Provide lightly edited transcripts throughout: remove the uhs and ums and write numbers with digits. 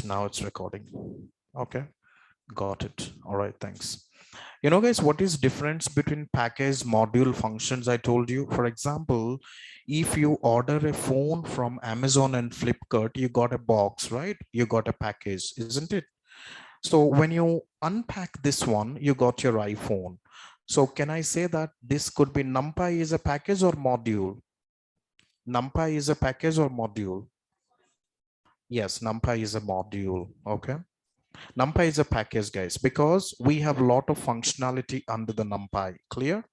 Now it's recording. Okay, got it. All right, thanks. Guys, what is difference between package, module, functions? I told you. For example, if you order a phone from Amazon and Flipkart, you got a box, right? You got a package, isn't it? So when you unpack this one, you got your iPhone. So can I say that this could be NumPy is a package or module? NumPy is a package or module? Yes, NumPy is a module. Okay. NumPy is a package, guys, because we have a lot of functionality under the NumPy. Clear?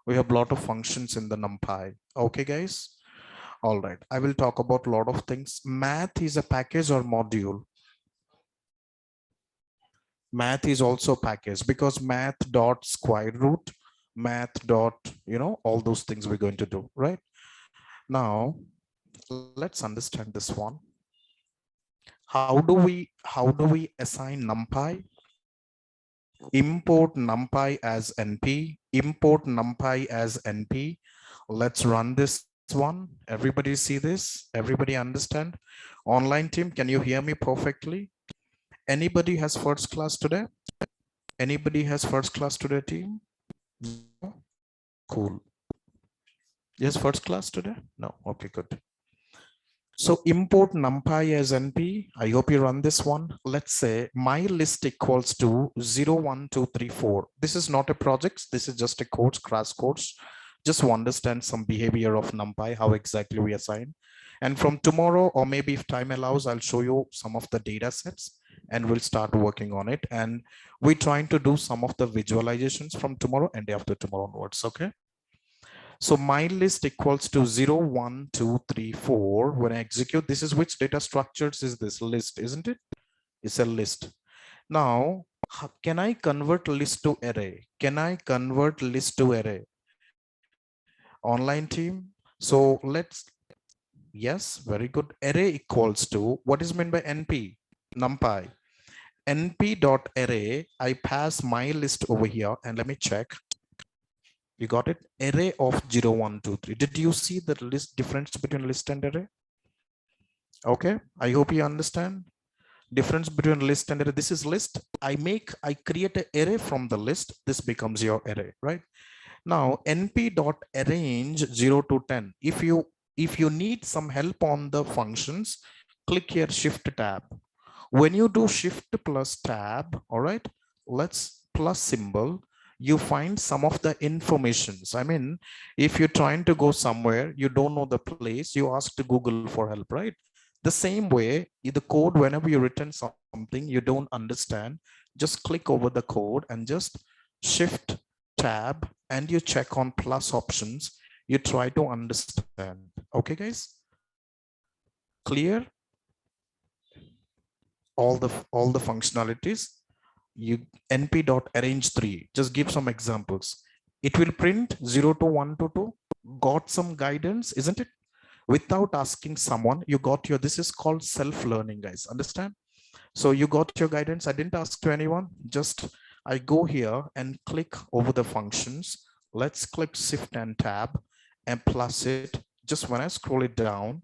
We have a lot of functions in the NumPy. Okay, guys? All right. I will talk about a lot of things. Math is a package or module? Math is also package because math dot square root, math dot, all those things we're going to do, right? Now, let's understand this one. How do we assign NumPy? Import NumPy as NP, import NumPy as NP. Let's run this one. Everybody see this? Everybody understand? Online team, can you hear me perfectly? Anybody has first class today? Anybody has first class today, team? No? Cool. Yes, first class today? No. Okay, good. So import NumPy as NP. I hope you run this one. Let's say my list equals to 0, 1, 2, 3, 4. This is not a project. This is just a course, crash course. Just to understand some behavior of NumPy, how exactly we assign. And from tomorrow, or maybe if time allows, I'll show you some of the data sets and we'll start working on it. And we're trying to do some of the visualizations from tomorrow and day after tomorrow onwards, okay? So my list equals to 0, 1, 2, 3, 4. When I execute, this is which data structures is this list, isn't it? It's a list. Now, can I convert list to array? Can I convert list to array? Online team. So let's, yes, very good. Array equals to, what is meant by NP? NumPy. NP dot array, I pass my list over here and let me check. You got it? Array of 0, 1, 2, 3. Did you see the list difference between list and array? Okay, I hope you understand. Difference between list and array. This is list. I create an array from the list. This becomes your array, right? Now np dot arrange 0 to 10. If you need some help on the functions, click here shift tab. When you do shift plus tab, all right, let's plus symbol, you find some of the informations. I mean, if you're trying to go somewhere, you don't know the place, you ask to Google for help, right? The same way, the code, whenever you written something you don't understand, just click over the code and just shift tab and you check on plus options. You try to understand. Okay, guys? Clear? All the functionalities. You np.arrange 3, just give some examples. It will print 0 to 1 to 2. Got some guidance, isn't it? Without asking someone, you got your, this is called self-learning, guys, understand? So you got your guidance. I didn't ask to anyone, just I go here and click over the functions. Let's click shift and tab and plus it. Just when I scroll it down,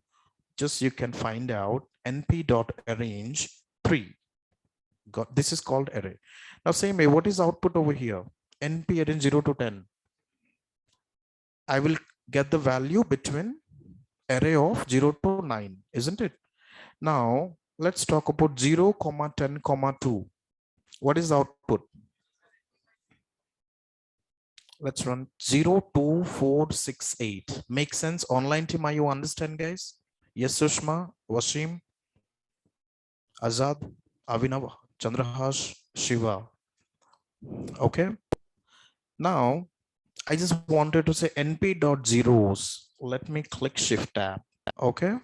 just you can find out np.arrange 3. Got, this is called array. Now same way, what is output over here? NP arrange 0 to 10. I will get the value between array of 0 to 9, isn't it? Now let's talk about 0, 10, 2. What is the output? Let's run 0, 2, 4, 6, 8. Make sense? Online team, are you understand, guys? Yes, Sushma, Wasim, Azad, Avinav, Chandrahash, Shiva. Okay. Now, I just wanted to say np.zeros. Let me click shift tab. Okay.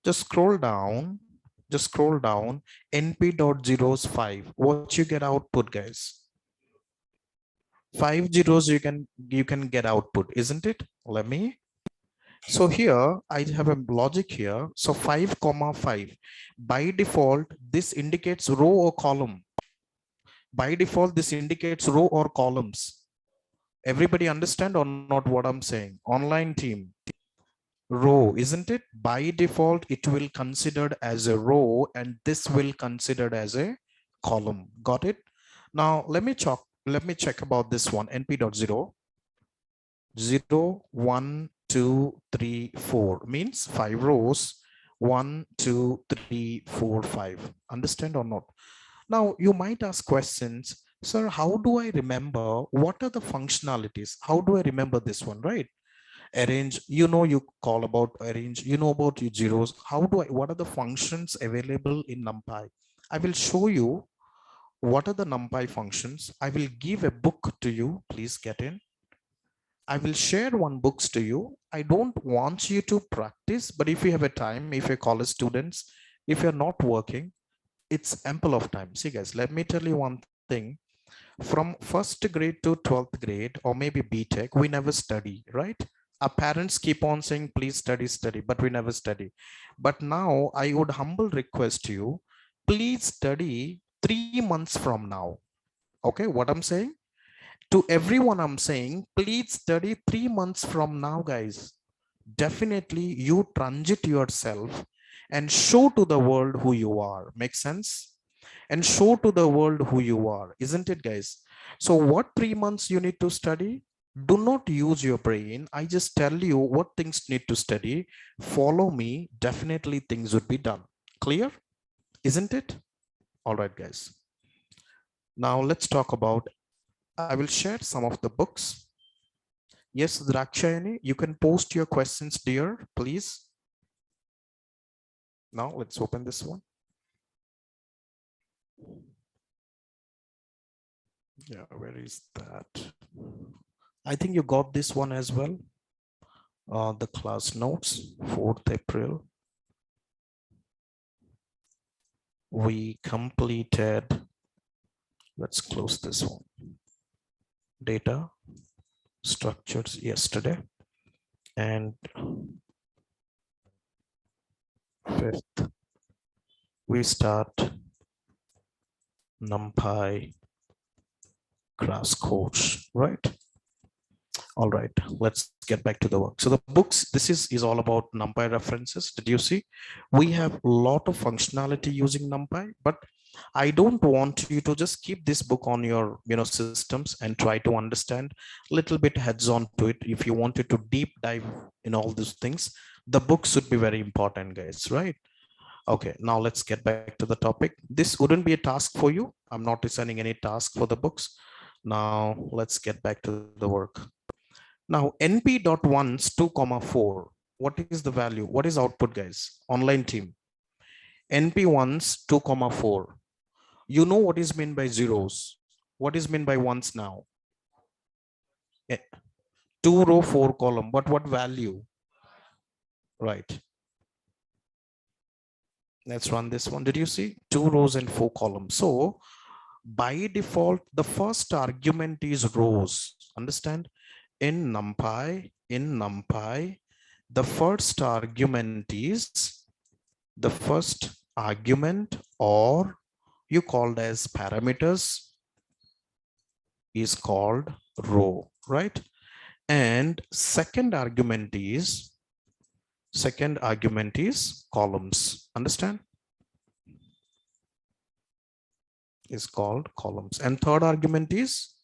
Just scroll down. np.zeros 5. What you get output, guys? 5 zeros you can get output, isn't it? Let me. So here I have a logic here. So 5, 5. By default, this indicates row or column. By default, this indicates row or columns. Everybody understand or not what I'm saying? Online team. Row, isn't it? By default, it will considered as a row and this will considered as a column. Got it? Now let me check about this one. np.0 0 1 2 3 4 means 5 rows. 1 2 3 4 5. Understand or not? Now you might ask questions, sir, how do I remember what are the functionalities? How do I remember this one, right? Arrange, you know, you call about arrange, you know about your zeros. How do I, what are the functions available in NumPy? I will show you what are the NumPy functions. I will give a book to you. Please get in. I will share one books to you. I don't want you to practice, but if you have a time, if you're college students, if you're not working, it's ample of time. See guys, let me tell you one thing. From first grade to 12th grade, or maybe BTech, we never study, right? Our parents keep on saying, please study, study, but we never study. But now I would humble request you, please study 3 months from now. Okay, what I'm saying? To everyone I'm saying, please study 3 months from now, guys. Definitely you transit yourself and show to the world who you are. Make sense? And show to the world who you are, isn't it, guys? So what 3 months you need to study? Do not use your brain. I just tell you what things need to study. Follow me. Definitely things would be done. Clear? Isn't it? All right, guys. Now let's talk about, I will share some of the books. Yes, Drakshayani, you can post your questions, dear, please. Now let's open this one. Yeah, where is that? I think you got this one as well. The class notes, 4th April. We completed, let's close this one. Data structures yesterday. And 5th, we start NumPy crash course, right? All right, let's get back to the work. So the books, this is all about NumPy references. Did you see? We have a lot of functionality using NumPy, but I don't want you to just keep this book on your systems and try to understand a little bit heads on to it. If you wanted to deep dive in all these things, the book should be very important, guys, right? Okay, now let's get back to the topic. This wouldn't be a task for you. I'm not assigning any task for the books. Now let's get back to the work. Now np.1s 2,4. What is the value? What is output, guys? Online team. np1s 2,4. You know what is meant by zeros. What is meant by ones now? 2 row 4 column. But what value? Right. Let's run this one. Did you see? 2 rows and 4 columns. So by default, the first argument is rows. Understand? In NumPy, the first argument is or you called as parameters is called row, right? And second argument is columns. Understand? Is called columns. And third argument is,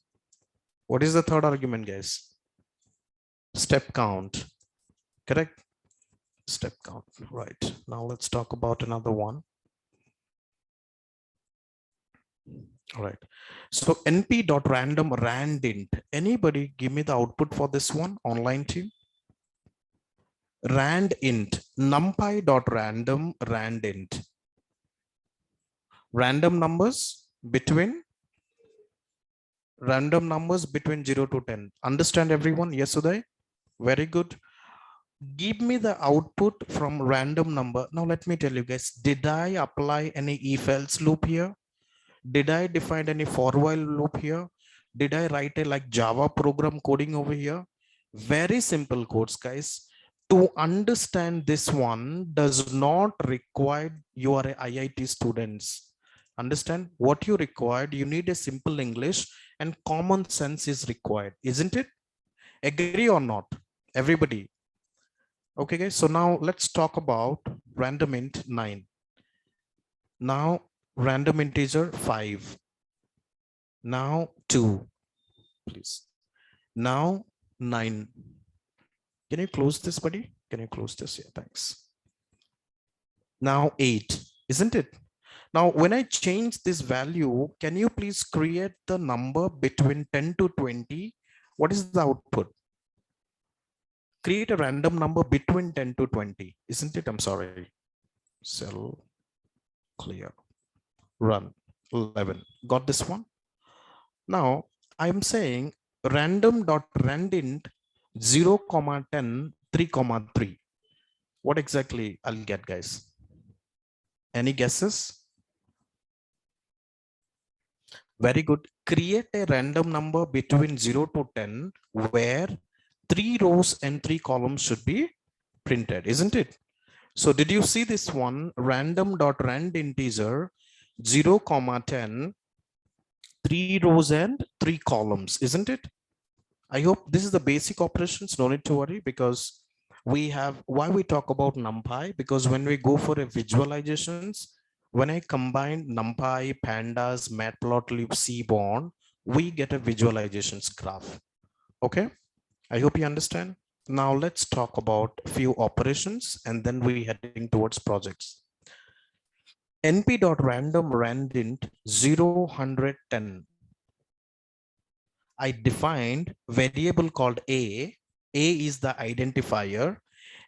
what is the third argument, guys? Step count. Correct? Step count. Right. Now let's talk about another one. All right. So np.random randint. Anybody give me the output for this one, online team? Randint. NumPy.random randint. Random numbers between 0 to 10. Understand everyone? Yes, Uday? Very good. Give me the output from random number. Now let me tell you guys, did I apply any if else loop here? Did I define any for while loop here? Did I write a like Java program coding over here? Very simple codes, guys. To understand this one does not require you are a IIT students. Understand what you required? You need a simple English and common sense is required, isn't it? Agree or not? Everybody. Okay, guys. So now let's talk about random int 9. Now random integer 5. Now 2, please. Now 9. Can you close this, buddy? Can you close this? Yeah, thanks. Now 8, isn't it? Now, when I change this value, can you please create the number between 10 to 20? What is the output? Create a random number between 10 to 20, isn't it? I'm sorry. Cell clear. Run 11. Got this one? Now, I'm saying random.randint 0, 10, 3, 3. What exactly I'll get, guys? Any guesses? Very good. Create a random number between 0 to 10 where 3 rows and 3 columns should be printed, isn't it? So did you see this one? Random.rand integer 0, 10, 3 rows and 3 columns, isn't it? I hope this is the basic operations. No need to worry, because we have, why we talk about NumPy, because when we go for a visualizations, when I combine NumPy, Pandas, Matplotlib, Seaborn, we get a visualizations graph. Okay, I hope you understand. Now let's talk about a few operations and then we heading towards projects. np.random randint 0, 10. I defined variable called A. A is the identifier,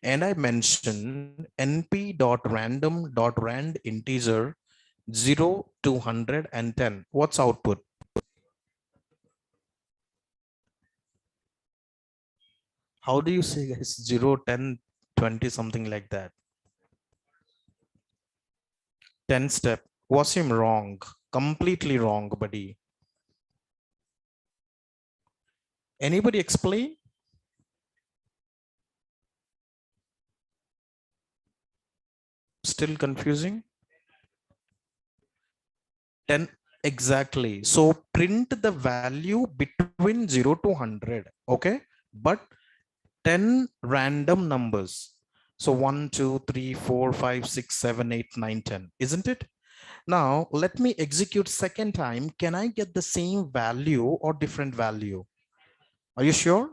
and I mentioned np.random.rand integer 0 to 110. What's output? How do you say, guys? 0, 10, 20, something like that. 10 step. Was him wrong? Completely wrong, buddy. Anybody explain? Still confusing? 10 exactly. So print the value between 0 to 100. Okay, but 10 random numbers. So 1, 2, 3, 4, 5, 6, 7, 8, 9, 10, isn't it? Now let me execute second time. Can I get the same value or different value? Are you sure?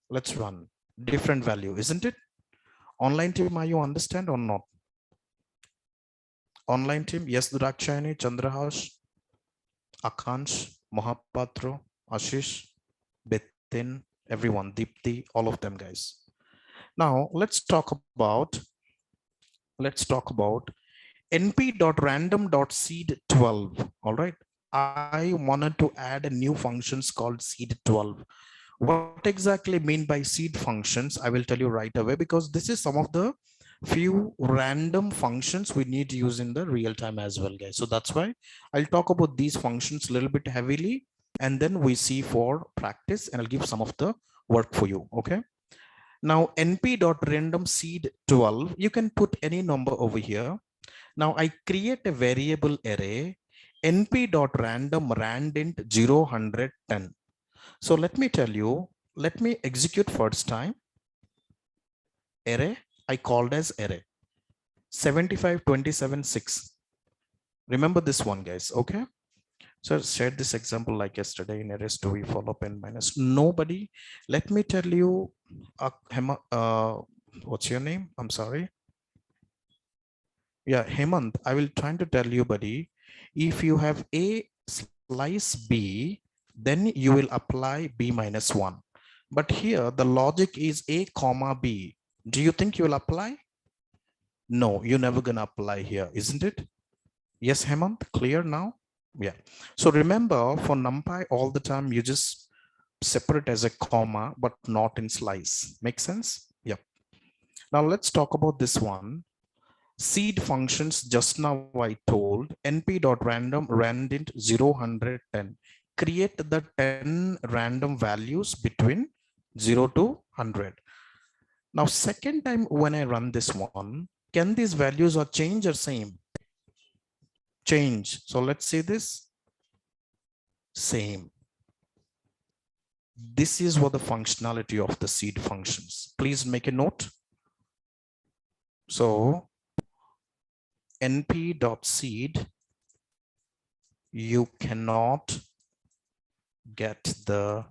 Let's run. Different value, isn't it? Online team, are you understand or not? Online team, yes, Drakshani, Chandrahash, Akansh, Mahapatro, Ashish, Betin, everyone, Deepti, all of them, guys. Now let's talk about np.random.seed12. All right, I wanted to add a new functions called seed12. What exactly mean by seed functions? I will tell you right away, because this is some of the few random functions we need to use in the real time as well, guys. So that's why I'll talk about these functions a little bit heavily, and then we see for practice, and I'll give some of the work for you. Okay. Now np.randomSeed12, you can put any number over here. Now I create a variable array np.random 0, 100, 10. So let me tell you, let me execute first time. Array, I called as array 75, 27, 6. Remember this one, guys. Okay. So shared this example like yesterday in arrays do we follow up n minus. Nobody. Let me tell you, what's your name? I'm sorry. Yeah, Hemant, I will try to tell you, buddy, if you have A slice B, then you will apply B minus 1. But here the logic is A comma B. Do you think you will apply? No, you're never gonna apply here, isn't it? Yes, Hemant, clear now? Yeah. So remember, for NumPy all the time, you just separate as a comma, but not in slice. Make sense? Yep. Now let's talk about this one. Seed functions, just now I told np.random randint 0, 100, 10. Create the 10 random values between 0 to 100. Now second time when I run this one, can these values or change or same? Change. So let's see this. Same. This is what the functionality of the seed functions. Please make a note. So np.seed, you cannot get the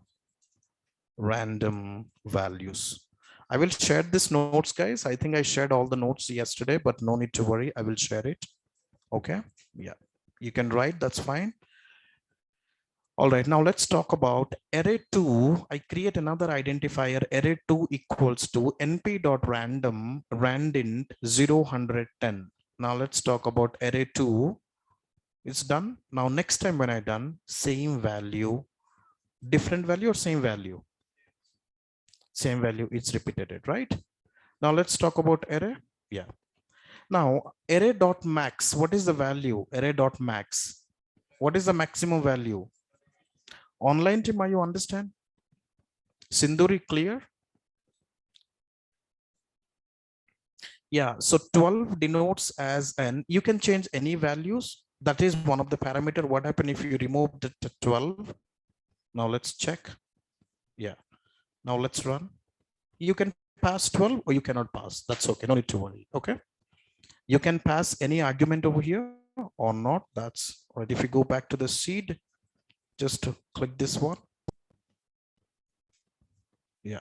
random values. I will share this notes, guys. I think I shared all the notes yesterday, but no need to worry. I will share it. Okay. Yeah. You can write. That's fine. All right. Now let's talk about array2. I create another identifier. Array2 equals to np.random randint 0, 100, 10. Now let's talk about array2. It's done. Now next time when I done, same value, different value or same value? Same value is repeated, right? Now let's talk about array. Yeah. Now array.max, what is the value? Array.max. What is the maximum value? Online team, are you understand? Sinduri, clear? Yeah, so 12 denotes as an, you can change any values. That is one of the parameter. What happen if you remove the 12? Now let's check. Yeah, now let's run. You can pass 12 or you cannot pass. That's okay, no need to worry, okay? You can pass any argument over here or not. That's all right. If you go back to the seed, just click this one. Yeah.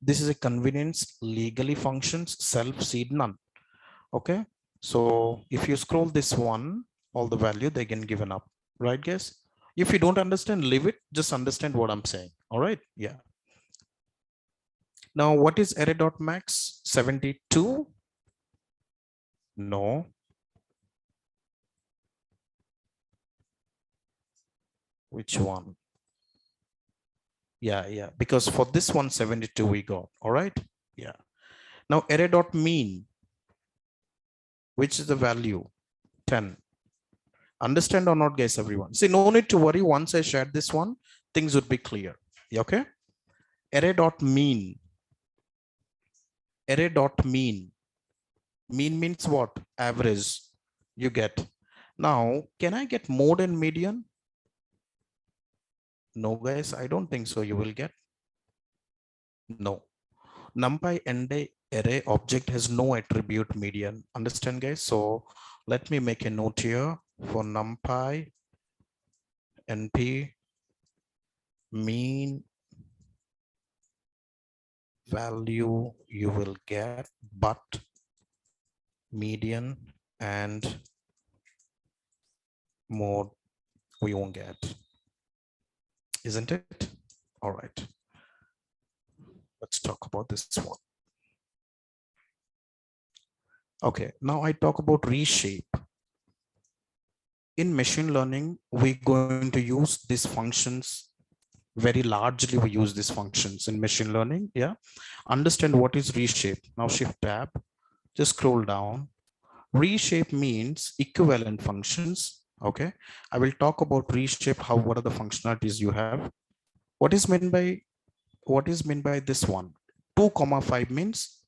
This is a convenience legally functions self seed none. Okay. So if you scroll this one, all the value they can given up, right guys? If you don't understand, leave it, just understand what I'm saying. All right. Yeah. Now what is array.max? 72? No. Which one? Yeah, because for this one 72 we got. All right. Yeah. Now array.mean, which is the value? 10. Understand or not, guys? Everyone, see, no need to worry. Once I shared this one, things would be clear. Okay. Array.mean. Array.mean. Mean means what? Average. You get. Now, can I get more than median? No, guys, I don't think so. You will get. No. NumPy and array object has no attribute median. Understand, guys? So let me make a note here for NumPy np mean value you will get, but median and mode we won't get, isn't it? All right, let's talk about this one. Okay, now I talk about reshape. In machine learning, we're going to use these functions very largely. We use these functions in machine learning. Yeah, understand what is reshape. Now shift tab, just scroll down. Reshape means equivalent functions. Okay, I will talk about reshape, how, what are the functionalities you have. What is meant by this one? 2,5 means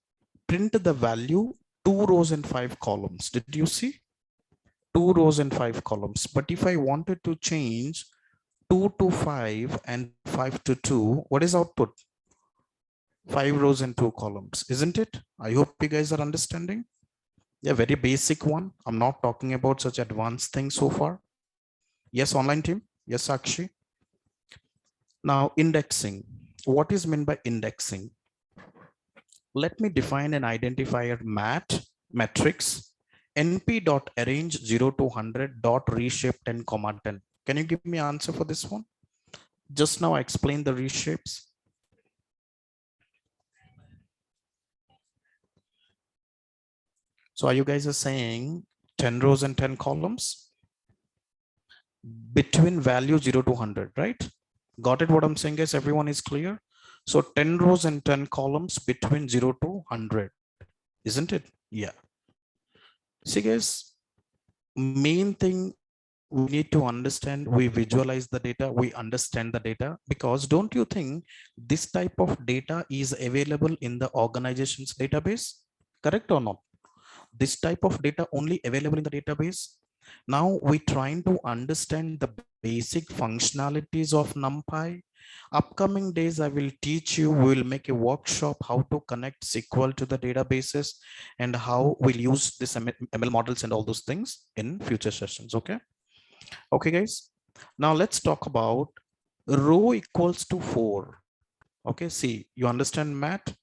print the value 2 rows and 5 columns. Did you see? 2 rows and 5 columns. But if I wanted to change 2 to 5 and 5 to 2, what is output? 5 rows and 2 columns, isn't it? I hope you guys are understanding. Yeah, very basic one. I'm not talking about such advanced things so far. Yes, online team. Yes, Sakshi. Now, indexing. What is meant by indexing? Let me define an identifier matrix np.arrange 0 to 100 dot reshape 10, 10. Can you give me an answer for this one? Just now I explained the reshapes. So are you guys are saying 10 rows and 10 columns between value 0 to 100, right? Got it what I'm saying, guys? Everyone is clear? So 10 rows and 10 columns between 0 to 100, isn't it? Yeah. See, guys, main thing we need to understand, we visualize the data, we understand the data, because don't you think this type of data is available in the organization's database? Correct or not? This type of data only available in the database. Now we're trying to understand the basic functionalities of NumPy. Upcoming days, I will teach you, we will make a workshop how to connect SQL to the databases and how we'll use this ML models and all those things in future sessions. Okay. Okay, guys. Now let's talk about row equals to 4. Okay, see, you understand Matt?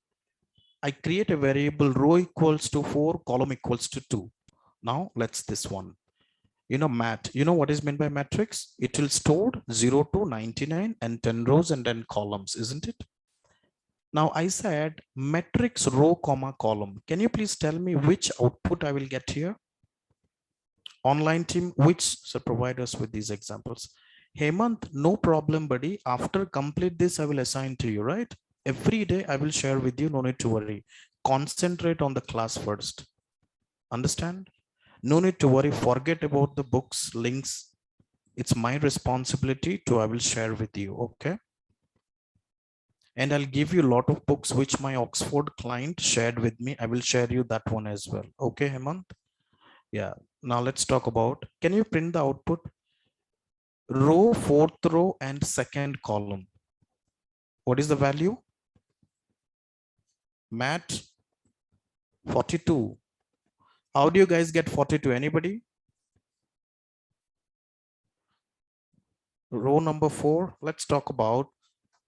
I create a variable row equals to 4, column equals to 2. Now let's this one. Matt, you know what is meant by matrix? It will store 0 to 99 and 10 rows and 10 columns, isn't it? Now I said matrix row comma column. Can you please tell me which output I will get here? Online team, which so provide us with these examples? Hemant, no problem, buddy. After complete this, I will assign to you, right? Every day I will share with you. No need to worry. Concentrate on the class first. Understand? No need to worry. Forget about the books, links. It's my responsibility to I will share with you. Okay. And I'll give you a lot of books which my Oxford client shared with me. I will share you that one as well. Okay, Hemant? Yeah. Now let's talk about, can you print the output? Row, fourth row and second column. What is the value? Matt, 42. How do you guys get 42? Anybody? Row number 4. Let's talk about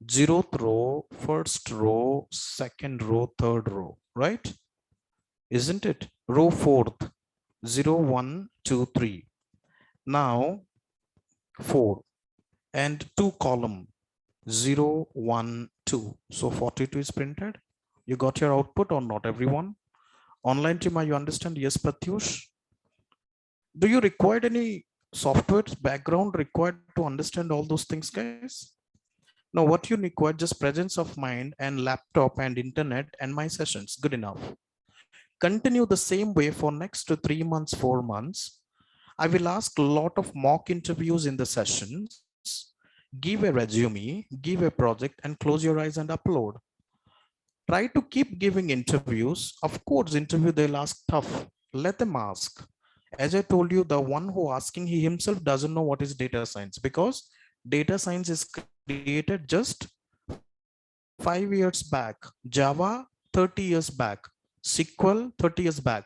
0th row, first row, second row, third row, right? Isn't it? Row 4th, 0, 1, 2, 3. Now 4 and 2 column, 0, 1, 2. So 42 is printed. You got your output or not, everyone? Online team, are you understand? Yes, Pratyush. Do you require any software background required to understand all those things, guys? Now, what you require, just presence of mind and laptop and internet and my sessions. Good enough. Continue the same way for next 3 months, 4 months. I will ask a lot of mock interviews in the sessions. Give a resume, give a project and close your eyes and upload. Try to keep giving interviews. Of course, interview they'll ask tough. Let them ask. As I told you, the one who asking, he himself doesn't know what is data science, because data science is created just 5 years back. Java 30 years back. SQL 30 years back.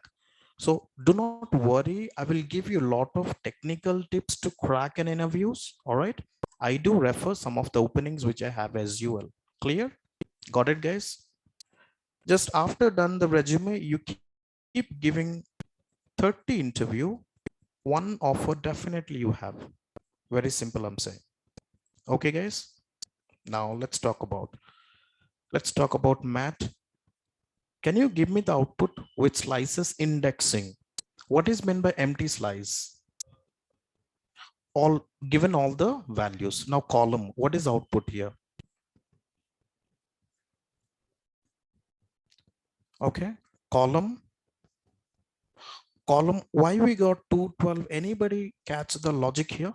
So do not worry. I will give you a lot of technical tips to crack an interviews. All right. I do refer some of the openings which I have as usual. Clear? Got it, guys? Just after done the resume, you keep giving 30 interview, one offer definitely you have. Very simple, I'm saying. Okay, guys. Now let's talk about Matt. Can you give me the output with slices indexing? What is meant by empty slice? All given all the values. Now column, what is output here? Okay, column, why we got 212? Anybody catch the logic here?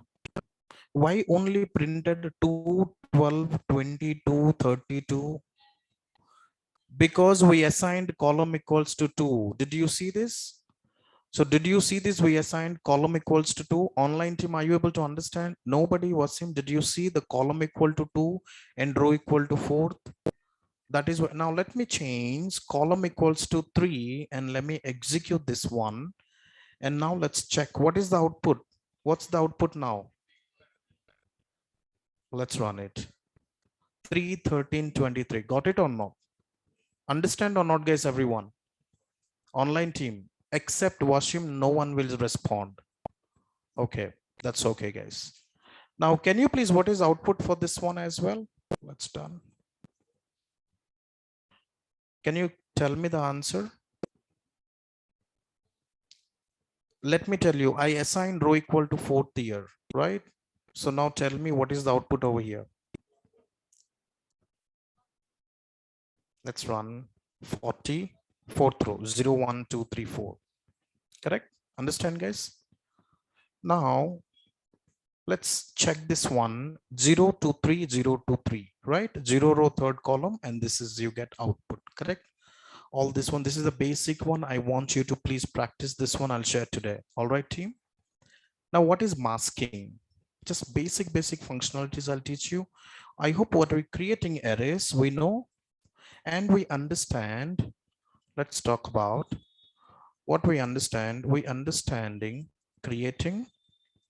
Why only printed 2, 12, 22, 32? Because we assigned column equals to 2. Did you see this? So did you see this? We assigned column equals to 2. Online team, are you able to understand? Nobody was him. Did you see the column equal to 2 and row equal to 4? That is what. Now let me change column equals to 3 and let me execute this one. And now let's check what is the output. What's the output now? Let's run it. 3, 13, 23. Got it or not? Understand or not, guys? Everyone. Online team, except Washim, no one will respond. Okay, that's okay, guys. Now, can you please, what is output for this one as well? Let's done. Can you tell me the answer? Let me tell you, I assigned row equal to 4th year, right? So now tell me what is the output over here. Let's run 40, 4th row, 0, 1, 2, 3, 4. Correct? Understand, guys? Now, let's check this one, 0 to 3, 0 to 3, right? 0 row, 3rd column, and this is you get output, correct? All this one, this is the basic one. I want you to please practice this one. I'll share today. All right, team. Now, what is masking? Just basic functionalities I'll teach you. I hope what we're creating arrays, we know and we understand. Let's talk about what we understand. We understanding creating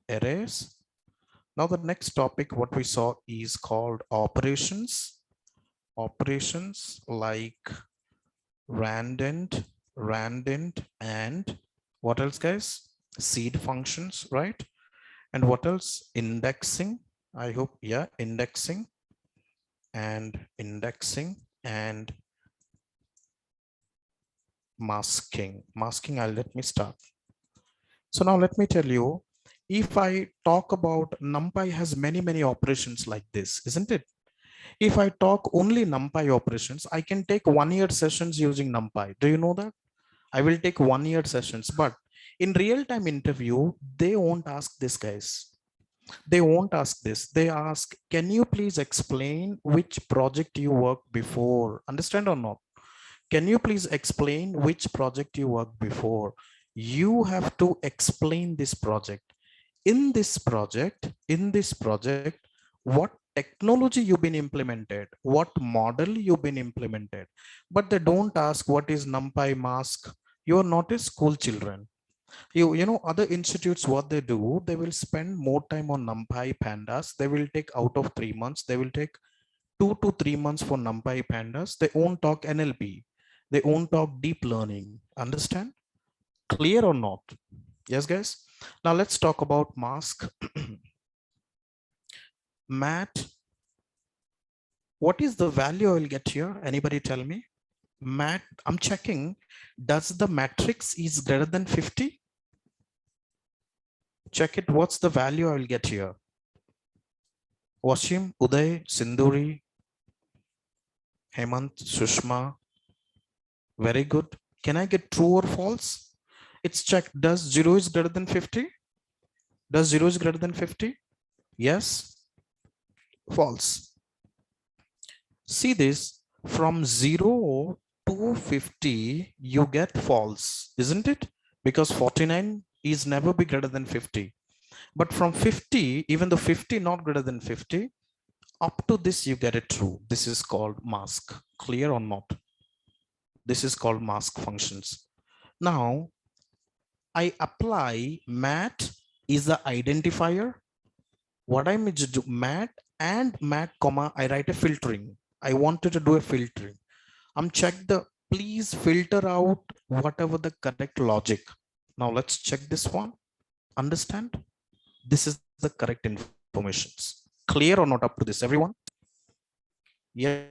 arrays. Now the next topic, what we saw is called operations. Operations like randint, and what else, guys? Seed functions, right? And what else? Indexing. I hope, yeah, indexing and masking. Let me start. So now let me tell you, if I talk about NumPy has many operations like this, isn't it? If I talk only NumPy operations, I can take 1 year sessions using NumPy. Do you know that? I will take 1 year sessions, but in real-time interview, they won't ask this, guys. They won't ask this. They ask, can you please explain which project you worked before? Understand or not? Can you please explain which project you worked before? You have to explain this project. In this project, what technology you've been implemented, what model you've been implemented, but they don't ask what is NumPy mask. You are not a school children. You know, other institutes, what they do, they will spend more time on NumPy Pandas. They will take out of 3 months, they will take 2 to 3 months for NumPy Pandas. They won't talk NLP. They won't talk deep learning. Understand? Clear or not? Yes, guys. Now let's talk about mask. Matt, what is the value I will get here? Anybody tell me? Matt, I'm checking. Does the matrix is greater than 50? Check it. What's the value I will get here? Washim, Uday, Sinduri, Hemant, Sushma. Very good. Can I get true or false? It's checked. Does 0 is greater than 50? Does 0 is greater than 50? Yes. False. See this, from 0 to 50, you get false, isn't it? Because 49 is never be greater than 50. But from 50, even though 50 not greater than 50, up to this you get it true. This is called mask. Clear or not? This is called mask functions. Now, I apply mat is the identifier. What I mean to do, mat and mat comma, I write a filtering. I wanted to do a filtering. I'm check the, please filter out whatever the correct logic. Now let's check this one. Understand? This is the correct informations. Clear or not up to this, everyone? Yes,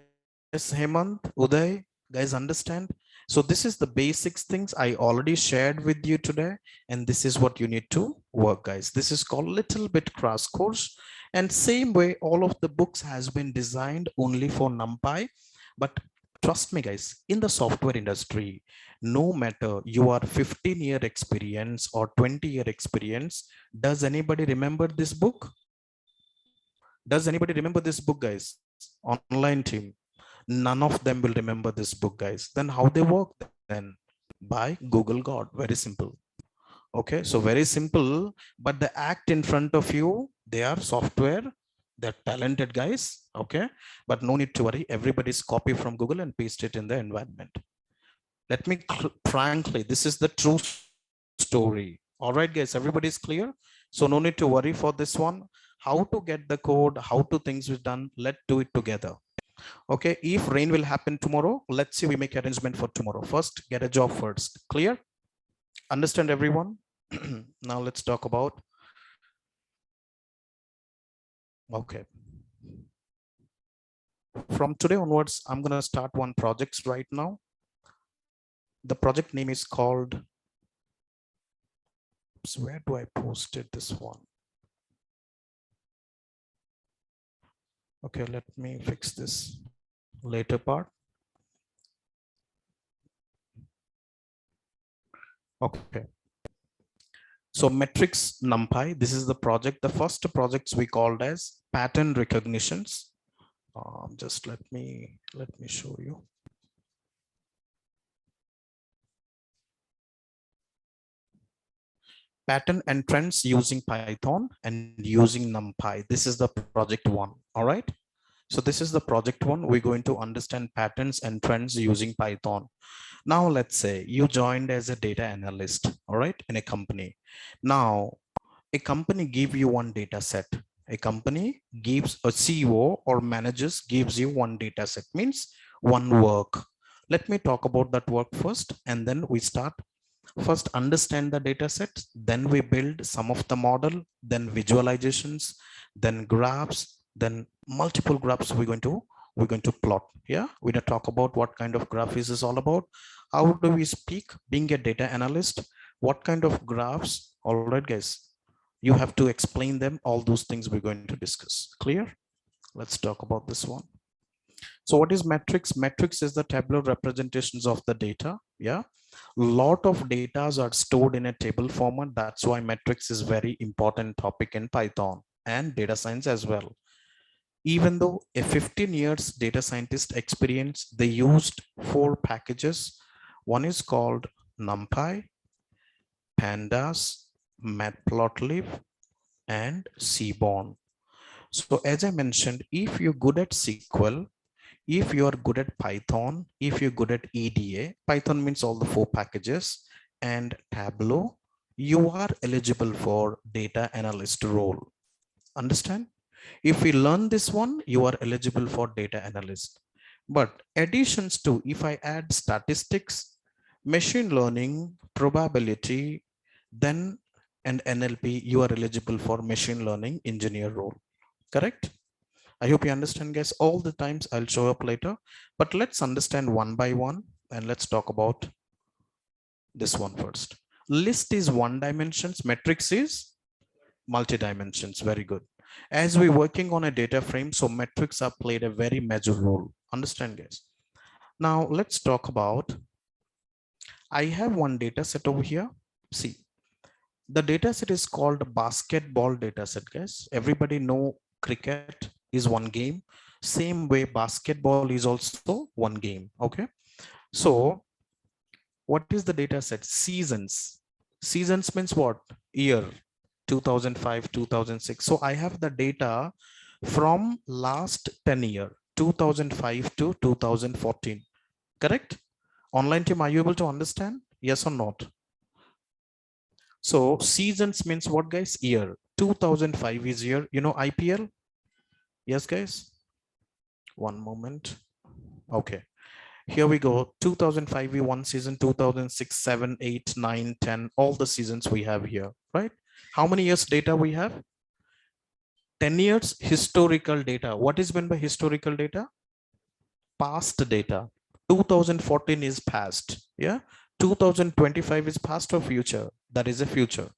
Hemant, Uday, guys understand? So this is the basics things I already shared with you today. And this is what you need to work, guys. This is called little bit crash course. And same way, all of the books has been designed only for NumPy. But trust me, guys, in the software industry, no matter you are 15-year experience or 20-year experience, does anybody remember this book? Does anybody remember this book, guys? Online team. None of them will remember this book, guys. Then how they work then? By Google God. Very simple. Okay, so very simple, but the act in front of you, they are software, they're talented guys. Okay, but no need to worry. Everybody's copy from Google and paste it in the environment. Let me frankly, this is the true story. All right, guys, everybody's clear. So no need to worry for this one. How to get the code, how to things is done. Let's do it together. Okay, if rain will happen tomorrow, let's see, we make arrangement for tomorrow. First, get a job first. Clear? Understand, everyone? Now let's talk about. Okay. From today onwards, I'm going to start one project right now. The project name is called. So where do I post it? This one. Okay, let me fix this later part. Okay. So metrics NumPy, this is the project. The first projects we called as pattern recognitions. Just let me show you. Pattern and trends using Python and using NumPy. This is the project one. All right. So this is the project one. We're going to understand patterns and trends using Python. Now, let's say you joined as a data analyst, all right, in a company. Now, a company give you one data set. A company gives a CEO or managers gives you one data set, means one work. Let me talk about that work first, and then we start. First, understand the data set, then we build some of the model, then visualizations, then graphs, then multiple graphs we're going to plot. Yeah, we're going to talk about what kind of graph is this all about. How do we speak being a data analyst? What kind of graphs? All right, guys, you have to explain them. All those things we're going to discuss. Clear? Let's talk about this one. So what is metrics? Metrics is the tabular representations of the data. Yeah, lot of data are stored in a table format. That's why metrics is very important topic in Python and data science as well. Even though a 15 years data scientist experience, they used 4 packages. One is called NumPy, Pandas, Matplotlib, and Seaborn. So as I mentioned, if you're good at SQL, if you are good at Python, if you're good at EDA, Python means all the 4 packages, and Tableau, you are eligible for data analyst role. Understand? If we learn this one, you are eligible for data analyst. But additions to, if I add statistics, machine learning, probability, then and NLP, you are eligible for machine learning engineer role. Correct? I hope you understand, guys. All the times I'll show up later, but let's understand one by one, and let's talk about this one first. List is one dimensions, metrics is multi-dimensions. Very good. As we're working on a data frame, so metrics have played a very major role. Understand, guys? Now let's talk about, I have one data set over here. See, the data set is called basketball data set, guys. Everybody know cricket is one game. Same way basketball is also one game. Okay. So what is the data set? Seasons. Seasons means what? Year 2005, 2006. So I have the data from last 10 year, 2005 to 2014. Correct? Online team, are you able to understand? Yes or not? So seasons means what, guys? Year. 2005 is year. You know IPL? Yes, guys? One moment. Okay. Here we go. 2005 we won season, 2006, 7, 8, 9, 10. All the seasons we have here, right? How many years data we have? 10 years historical data. What is meant by historical data? Past data. 2014 is past. Yeah. 2025 is past or future. That is a future.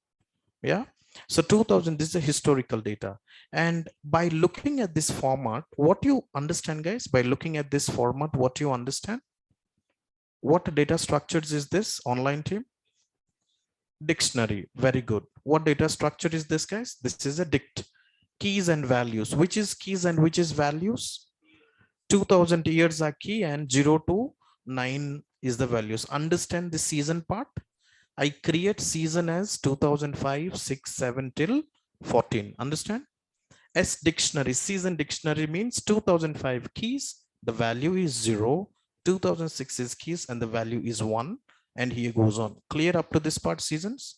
Yeah. So 2000, this is a historical data. And by looking at this format, what you understand, guys, by looking at this format, what you understand? What data structures is this, online team? Dictionary. Very good. What data structure is this, guys? This is a dict. Keys and values. Which is keys and which is values? 2000 years are key and 0 to 9 is the values. Understand the season part? I create season as 2005, 6, 7 till 14. Understand? S dictionary, season dictionary means 2005 keys, the value is 0, 2006 is keys and the value is 1, and here goes on. Clear up to this part, seasons?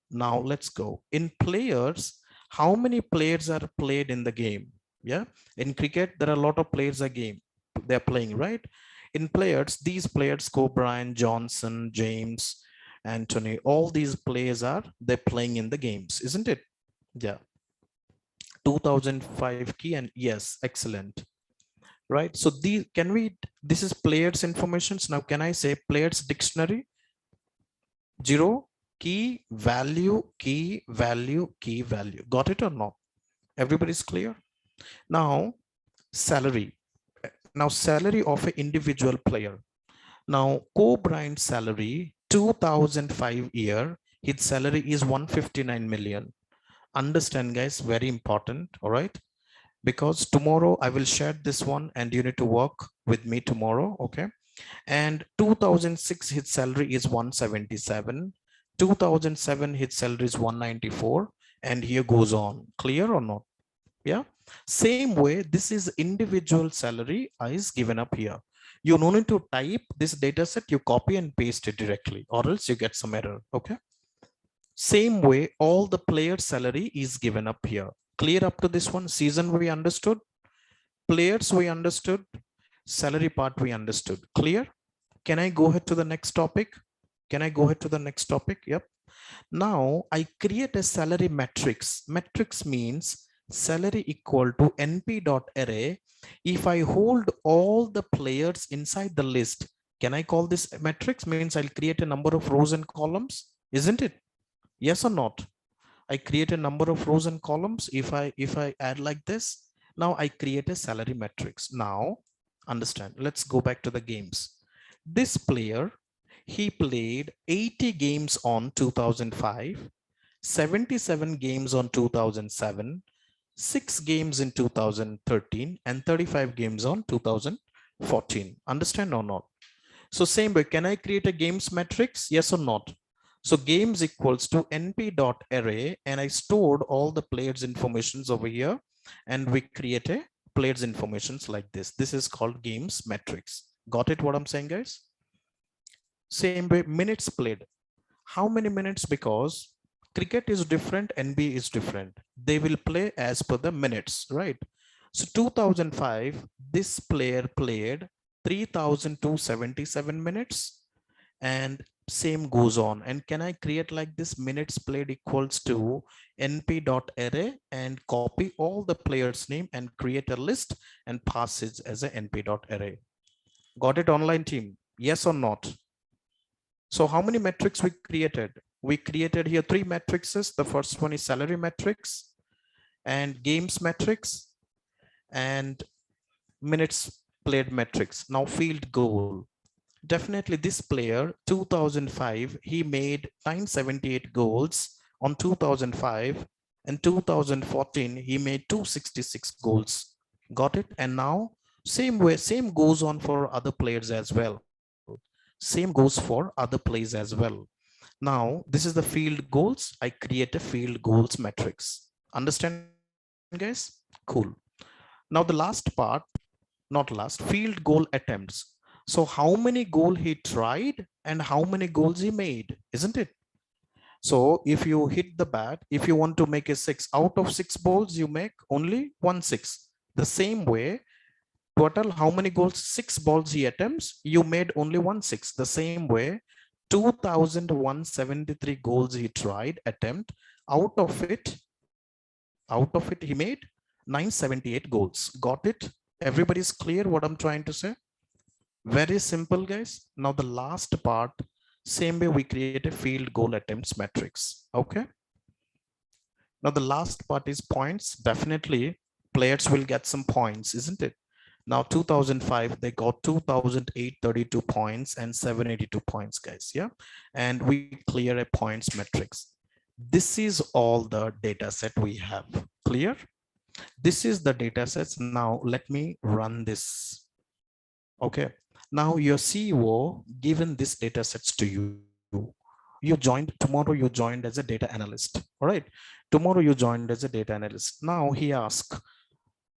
Now let's go. In players, how many players are played in the game? Yeah, in cricket, there are a lot of players a game. They're playing, right? In players, these players, Cobrian, Johnson, James, Anthony, all these players are they're playing in the games, isn't it? Yeah. 2005 key and yes, excellent. Right. So these can we, this is players informations. Now, can I say players dictionary? 0, key, value, key, value, key, value. Got it or not? Everybody's clear? Now, salary. Now, salary of an individual player. Now, Cobrian's salary, 2005 year, his salary is 159 million. Understand, guys, very important. All right. Because tomorrow I will share this one and you need to work with me tomorrow. Okay. And 2006, his salary is 177. 2007, his salary is 194. And here goes on. Clear or not? Yeah. Same way, this is individual salary is given up here. You no need to type this data set, you copy and paste it directly, or else you get some error. Okay. Same way, all the player salary is given up here. Clear up to this one? Season we understood, players we understood, salary part we understood. Clear? Can I go ahead to the next topic? Can I go ahead to the next topic? Yep. Now I create a salary matrix. Matrix means salary equal to np.array. If I hold all the players inside the list, can I call this a matrix? Means I'll create a number of rows and columns, isn't it? Yes or not? I create a number of rows and columns. If I add like this, now I create a salary matrix. Now understand, let's go back to the games. This player, he played 80 games on 2005, 77 games on 2007, 6 games in 2013, and 35 games on 2014. Understand or not? So same way, can I create a games matrix? Yes or not? So games equals to np.array, and I stored all the players informations over here, and we create a players informations like this. This is called games matrix. Got it what I'm saying, guys? Same way, minutes played. How many minutes? Because cricket is different, NB is different. They will play as per the minutes, right? So 2005, this player played 3,277 minutes, and same goes on. And can I create like this? Minutes played equals to np.array and copy all the players' name and create a list and pass it as a np.array. Got it, online team? Yes or not? So how many metrics we created? We created here 3 matrices. The first one is salary matrix and games matrix and minutes played matrix. Now field goal. Definitely this player 2005, he made 978 goals on 2005, and 2014 he made 266 goals. Got it? And now same way, same goes on for other players as well. Same goes for other plays as well. Now this is the field goals. I create a field goals matrix. Understand, guys? Cool. Now the last part, not last, field goal attempts. So how many goal he tried and how many goals he made, isn't it? So if you hit the bat, if you want to make a 6 out of 6 balls, you make only 1 6. The same way, total how many goals? 6 balls he attempts, you made only 1 6. The same way, 2,173 goals he tried attempt, out of it he made 978 goals. Got it? Everybody's clear what I'm trying to say? Very simple, guys. Now the last part, same way we create a field goal attempts matrix. Okay. Now the last part is points. Definitely players will get some points, isn't it? Now 2005, they got 2,832 points and 782 points, guys. Yeah. And we clear a points matrix. This is all the data set we have. Clear? This is the data sets. Now let me run this. Okay. Now your CEO given this data sets to you. You joined tomorrow, you joined as a data analyst. All right. Tomorrow you joined as a data analyst. Now he asks,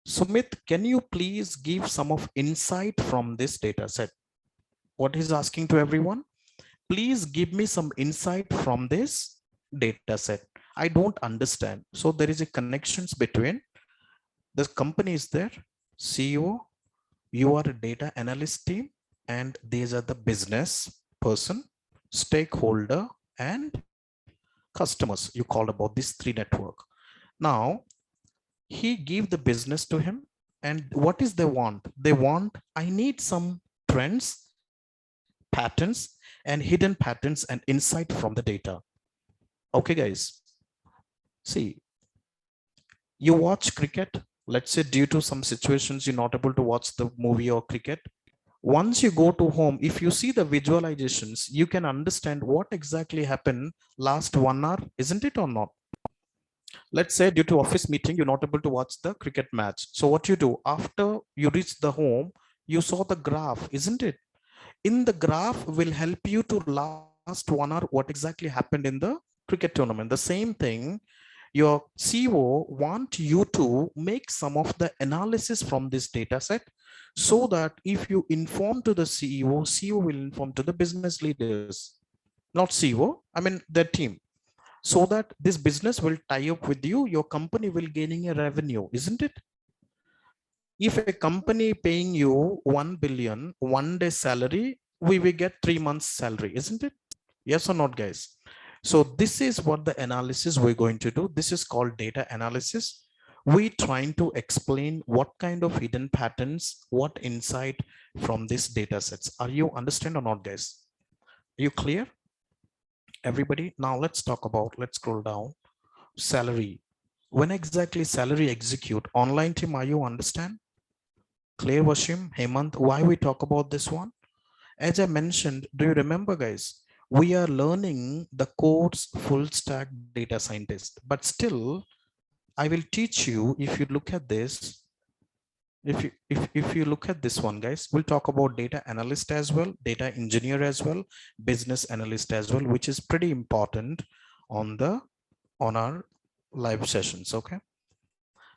Sumit, can you please give some of insight from this data set? What he's asking to everyone? Please give me some insight from this data set. I don't understand. So there is a connections between the company is there, CEO, you are a data analyst team, and these are the business person, stakeholder, and customers. You called about these 3 network. Now, he gave the business to him, and what is they want? They want, I need some trends, patterns, and hidden patterns and insight from the data. Okay, guys. See, you watch cricket. Let's say due to some situations, you're not able to watch the movie or cricket. Once you go to home, if you see the visualizations, you can understand what exactly happened last 1 hour, isn't it or not? Let's say due to office meeting, you're not able to watch the cricket match. So what you do after you reach the home, you saw the graph, isn't it? In the graph will help you to last 1 hour what exactly happened in the cricket tournament. The same thing, Your CEO want you to make some of the analysis from this data set, so that if you inform to the CEO, CEO will inform to the business leaders, not CEO, I mean their team, so that this business will tie up with you, your company will gaining a revenue, isn't it? If a company paying you 1 billion, 1 day salary, we will get 3 months salary, isn't it? Yes or not, guys? So this is what the analysis we're going to do. This is called data analysis. We trying to explain what kind of hidden patterns, what insight from these data sets. Are you understand or not, guys? Are you clear? Everybody, now let's talk about, let's scroll down. Salary. When exactly salary execute? Online team, are you understand? Clear, Washim, Hemant, why we talk about this one? As I mentioned, do you remember, guys? We are learning the course full stack data scientist, but still, I will teach you. If you look at this, if you look at this one, guys, we'll talk about data analyst as well, data engineer as well, business analyst as well, which is pretty important on our live sessions. Okay.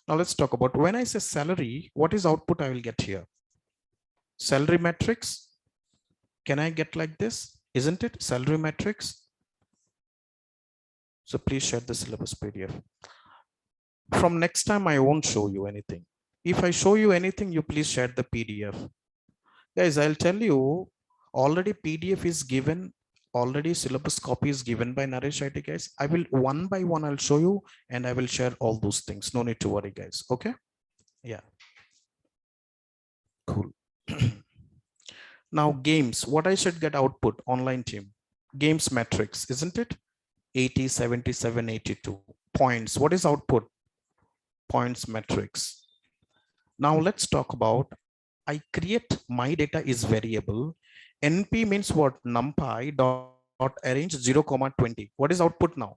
Now let's talk about, when I say salary, what is output I will get here? Salary metrics. Can I get like this? Isn't it? Salary metrics. So please share the syllabus PDF. From next time, I won't show you anything. If I show you anything, you please share the PDF. Guys, I'll tell you, already PDF is given, already syllabus copy is given by Naresh IT, guys. I will one by one, I'll show you, and I will share all those things. No need to worry, guys. Okay. Yeah. Cool. Now games, what I should get output, online team. Games metrics, isn't it? 80, 77, 82. Points, what is output? Points metrics. Now let's talk about, I create my data is variable. NP means what? NumPy dot arrange 0,20. What is output now?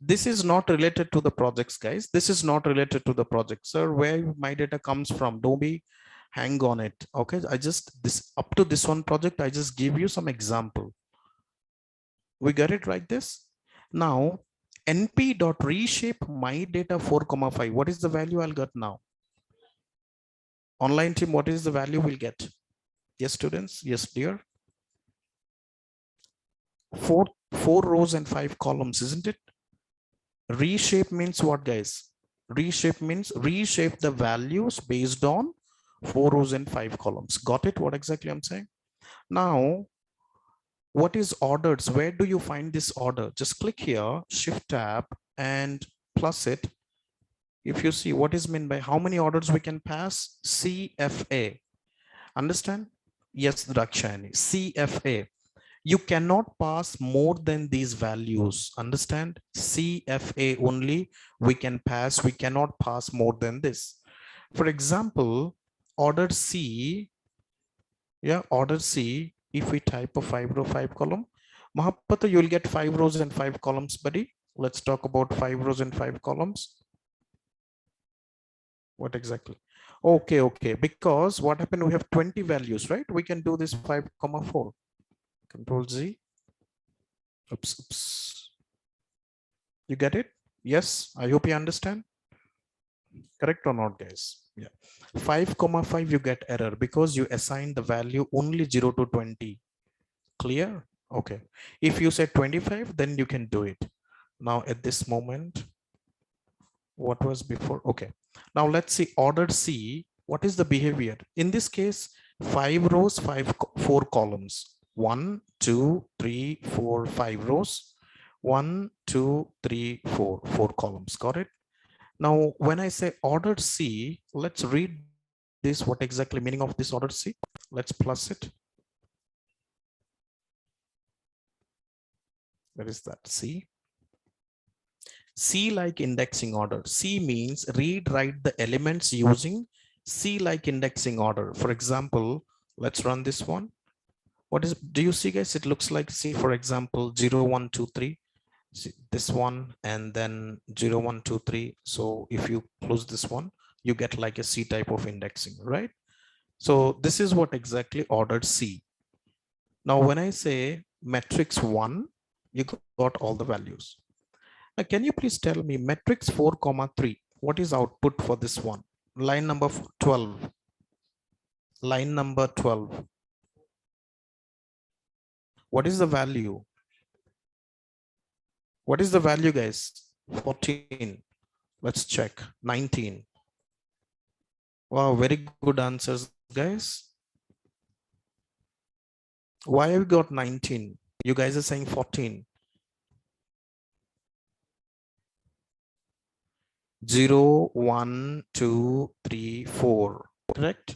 This is not related to the projects, guys. This is not related to the project, sir. Where my data comes from, don't be hang on it. Okay, I just, this up to this one project, I just give you some example. We get it like this. Now np dot reshape my data 4,5. What is the value I'll get now? Online team, what is the value we'll get? Yes, students. Yes, dear. Four rows and 5 columns, isn't it? Reshape means what, guys? Reshape means reshape the values based on 4 rows and 5 columns. Got it? What exactly I'm saying? Now, what is orders? Where do you find this order? Just click here, shift tab and plus it. If you see what is meant by how many orders we can pass, CFA. Understand? Yes, Drakshani, CFA. You cannot pass more than these values. Understand? CFA only we can pass. We cannot pass more than this. For example, order C. Yeah, order C. If we type a 5 row 5 column, Mahapata, you will get 5 rows and 5 columns, buddy. Let's talk about 5 rows and 5 columns. What exactly? Okay. Because what happened? We have 20 values, right? We can do this 5,4. Control Z. Oops. You get it? Yes. I hope you understand. Correct or not, guys? Yeah. 5,5 you get error because you assign the value only 0 to 20. Clear? Okay. If you say 25, then you can do it. Now at this moment, what was before? Okay. Now let's see order C. What is the behavior? In this case, 5 rows, 4 columns. 1, 2, 3, 4, 5 rows. 1, 2, 3, 4, 4 columns. Got it? Now, when I say order C, let's read this. What exactly meaning of this order C? Let's plus it. Where is that? C. C like indexing order. C means read write the elements using C like indexing order. For example, let's run this one. What is, do you see, guys? It looks like C, for example, 0, 1, 2, 3. See this one and then 0, 1, 2, 3. So if you close this one, you get like a C type of indexing, right? So this is what exactly ordered C. Now, when I say matrix 1, you got all the values. Can you please tell me matrix 4 comma 3? What is output for this one? Line number 12. Line number 12. What is the value? What is the value, guys? 14. Let's check. 19. Wow, very good answers, guys. Why have we got 19? You guys are saying 14. 0, 1, 2, 3, 4. Correct?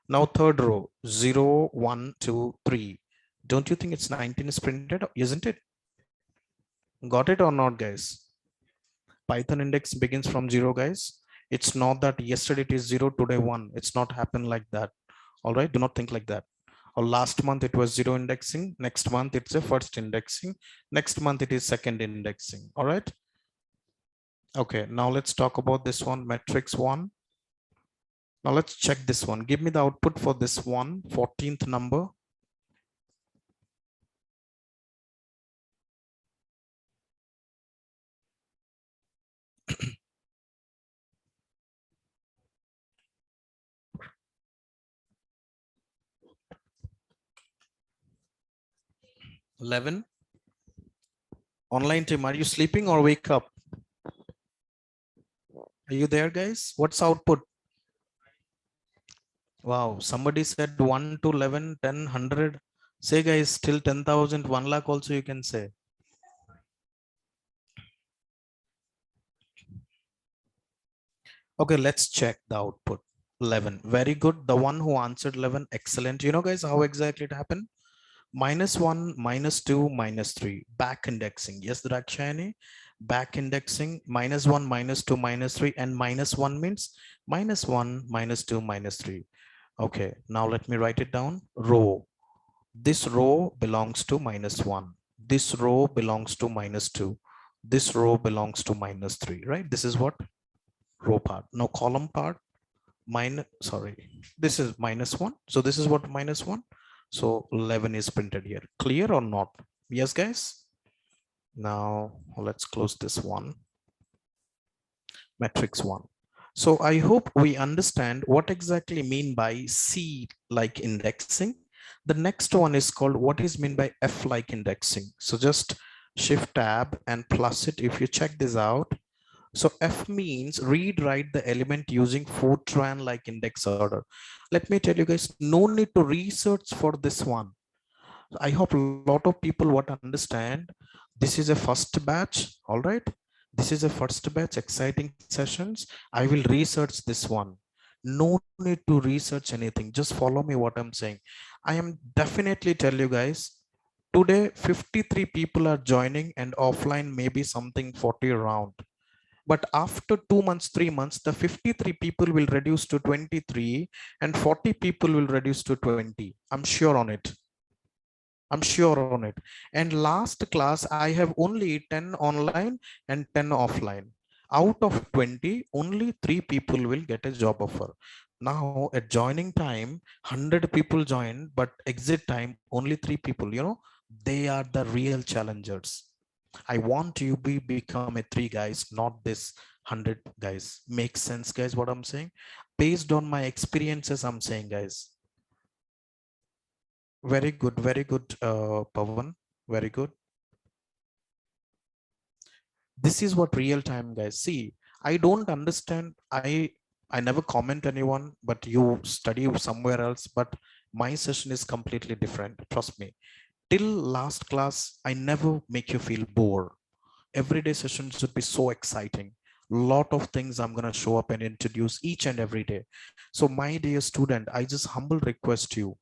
Now third row. 0, 1, 2, 3. Don't you think it's 19 is printed? Isn't it? Got it or not, guys? Python index begins from 0, guys. It's not that yesterday it is 0, today 1. It's not happened like that. All right, do not think like that. Or last month it was 0 indexing, next month it's a first indexing, next month it is second indexing. All right, okay, now let's talk about this one, matrix 1. Now let's check this one. Give me the output for this one, 14th number. $11. Online team, are you sleeping or wake up? Are you there, guys? What's output? Wow, somebody said 1 to 11, 10, 100. Say, guys, till 10,000, 1 lakh also you can say. Okay, let's check the output. 11. Very good. The one who answered 11, excellent. You know, guys, how exactly it happened? -1, -2, -3. Back indexing. Yes, Drakshani. Back indexing. -1, -2, -3, and -1 means -1, -2, -3. Okay, now let me write it down. Row. This row belongs to -1. This row belongs to -2. This row belongs to -3, right? This is what? Row part. Now column part, this is -1. So this is what? -1. So 11 is printed here. Clear or not? Yes, guys. Now let's close this one. Matrix 1. So I hope we understand what exactly mean by C like indexing. The next one is called what is mean by F like indexing. So just shift tab and plus it if you check this out. So F means read write the element using Fortran like index order. Let me tell you guys, no need to research for this one. I hope a lot of people would understand. This is a first batch. All right. This is a first batch exciting sessions. I will research this one. No need to research anything. Just follow me what I'm saying. I am definitely tell you guys, today 53 people are joining and offline maybe something 40 around. But after 2 months, 3 months, the 53 people will reduce to 23 and 40 people will reduce to 20. I'm sure on it. I'm sure on it. And last class, I have only 10 online and 10 offline. Out of 20, only 3 people will get a job offer. Now at joining time, 100 people join, but exit time, only 3 people, you know, they are the real challengers. I want you to become a 3 guys, not this 100 guys. Makes sense, guys, what I'm saying? Based on my experiences, I'm saying, guys. Very good, Pavan. Very good. This is what real time, guys. See, I don't understand. I never comment anyone, but you study somewhere else. But my session is completely different. Trust me. Till last class, I never make you feel bored. Everyday sessions should be so exciting. Lot of things I'm going to show up and introduce each and every day. So my dear student, I just humble request you,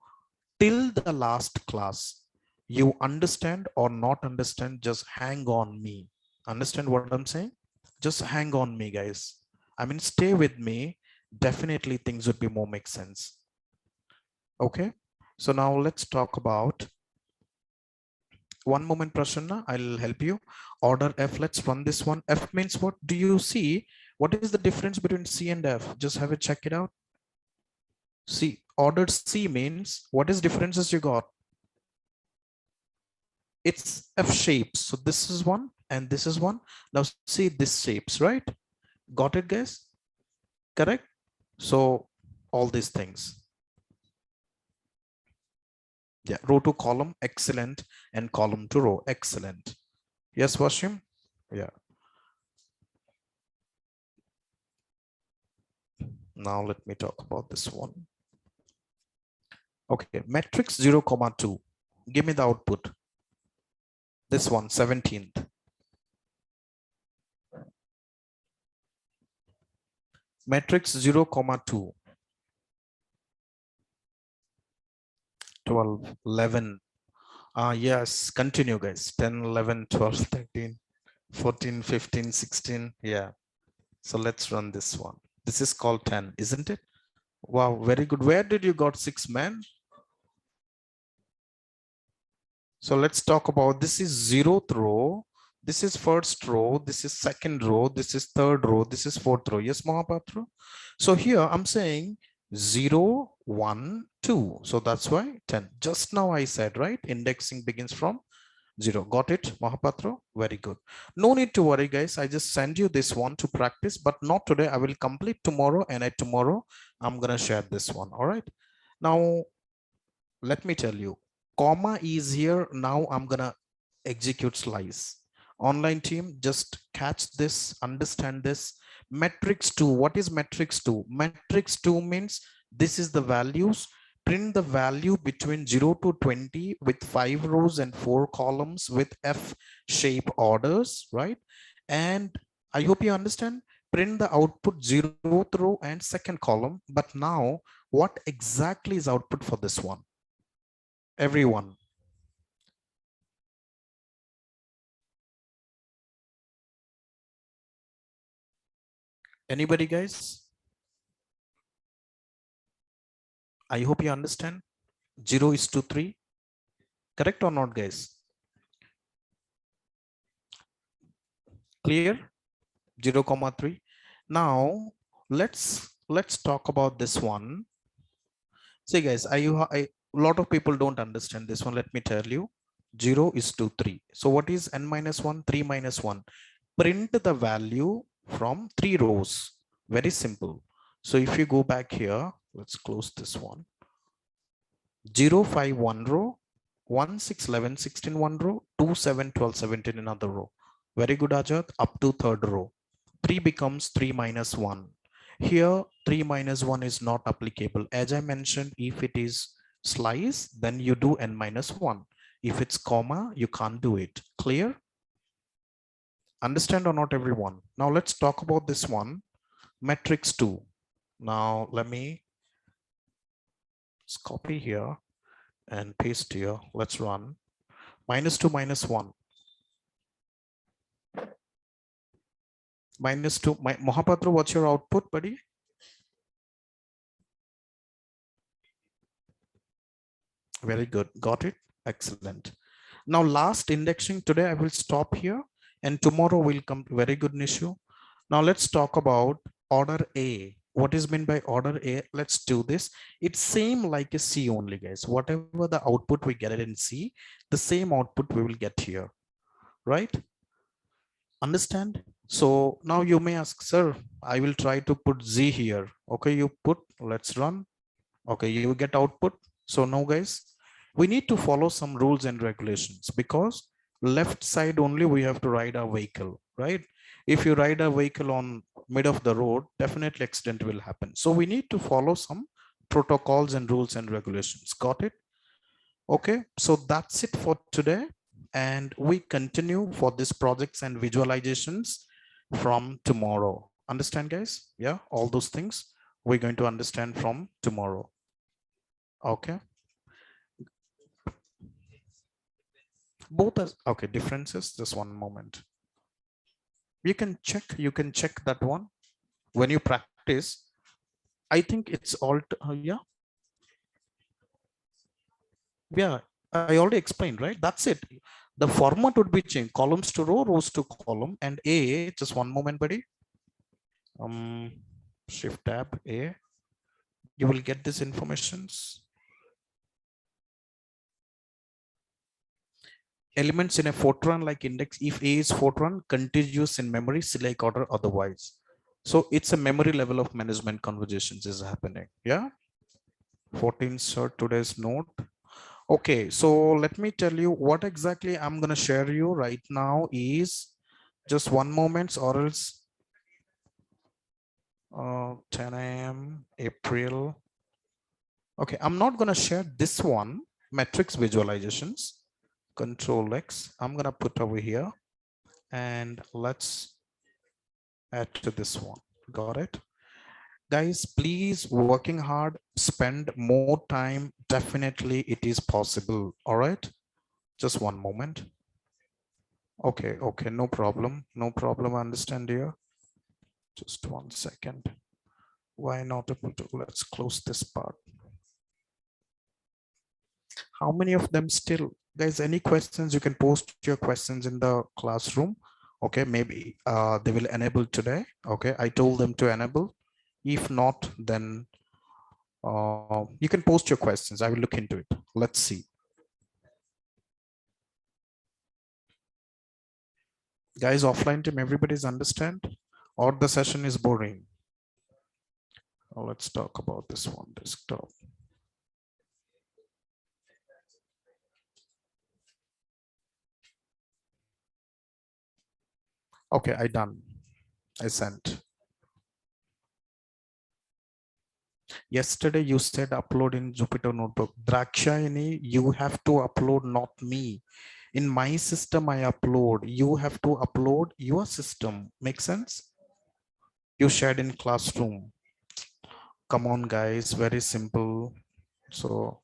till the last class, you understand or not understand, just hang on me. Understand what I'm saying? Just hang on me, guys. I mean, stay with me. Definitely things would be more make sense. Okay. So now let's talk about, one moment, Prasanna, I'll help you. Order F, let's run this one. F means what? Do you see what is the difference between C and F? Just have a check it out. See, ordered C means what is differences you got? It's F shapes. So this is one and this is 1. Now see this shapes, right? Got it, guys? Correct? So all these things. Yeah, row to column, excellent, and column to row, excellent. Yes, Washim? Yeah. Now let me talk about this one. Okay, matrix 0, 2. Give me the output. This one, 17th. Matrix 0, 2. 12, 11. Yes, continue, guys. 10, 11, 12, 13, 14, 15, 16. Yeah. So let's run this one. This is called 10, isn't it? Wow, very good. Where did you got 6, man? So let's talk about, this is 0th row. This is first row. This is second row. This is third row. This is fourth row. Yes, Mahapatra? So here I'm saying 0, 1, 2. So that's why 10. Just now I said, right? Indexing begins from 0. Got it, Mahapatra? Very good. No need to worry, guys. I just send you this one to practice, but not today. I will complete tomorrow, and tomorrow I'm going to share this one. All right. Now, let me tell you, comma is here. Now I'm going to execute slice. Online team, just catch this, understand this. Matrix 2. What is matrix 2? Matrix 2 means this is the values. Print the value between 0 to 20 with 5 rows and 4 columns with F shape orders, right? And I hope you understand. Print the output 0th row and second column. But now, what exactly is output for this one? Everyone. Anybody, guys? I hope you understand. 0 is to 3. Correct or not, guys? Clear? 0, 3. Now let's talk about this one. See, guys, a lot of people don't understand this one. Let me tell you. 0 is to 3. So what is n minus 1? 3 minus 1. Print the value from 3 rows. Very simple. So if you go back here, let's close this one. 0, 5, 1 row, 1, 6, 11, 16, 1 row, 2, 7, 12, 17 another row. Very good, Ajat. Up to third row. 3 becomes 3 minus 1. Here, 3 minus 1 is not applicable. As I mentioned, if it is slice, then you do n minus 1. If it's comma, you can't do it. Clear? Understand or not, everyone? Now let's talk about this one, matrix 2. Now let me copy here and paste here. Let's run. Minus 2 minus 1. Minus 2. Mohapatra, what's your output, buddy? Very good. Got it. Excellent. Now, last indexing today, I will stop here, and tomorrow will come. Very good, Nishu. Now, let's talk about order A. What is meant by order A? Let's do this. It's same like a C only, guys. Whatever the output we get it in C, the same output we will get here, right? Understand? So now you may ask, sir, I will try to put Z here. Okay, you put, let's run. Okay, you get output. So now, guys, we need to follow some rules and regulations, because left side only we have to ride a vehicle, right? If you ride a vehicle on mid of the road, definitely accident will happen. So we need to follow some protocols and rules and regulations. Got it? Okay, so that's it for today. And we continue for these projects and visualizations from tomorrow. Understand, guys? Yeah, all those things we're going to understand from tomorrow. Okay. Both as okay, differences. Just one moment. You can check that one when you practice. I think it's all yeah. Yeah, I already explained, right? That's it. The format would be changed. Columns to row, rows to column, and A, just one moment, buddy. Shift tab A. You will get this informations. Elements in a Fortran like index, if A is Fortran, contiguous in memory, select order otherwise. So it's a memory level of management conversations is happening. Yeah. 14 sir, today's note. Okay, so let me tell you what exactly I'm going to share you right now is just one moment or else 10 a.m. April. Okay, I'm not going to share this one, metrics visualizations. Control X, I'm going to put over here and let's add to this one. Got it? Guys, please working hard, spend more time. Definitely it is possible. All right, just one moment. Okay, no problem. No problem. I understand here. Just 1 second. Why not able to? Let's close this part. How many of them still? Guys, any questions? You can post your questions in the classroom. Okay, maybe they will enable today. Okay, I told them to enable. If not, then you can post your questions. I will look into it. Let's see. Guys, offline team, everybody's understand? Or the session is boring? Let's talk about this one, desktop. Okay, I done. I sent. Yesterday you said upload in Jupyter Notebook. Drakshayani, you have to upload, not me. In my system, I upload. You have to upload your system. Make sense? You shared in classroom. Come on, guys. Very simple. So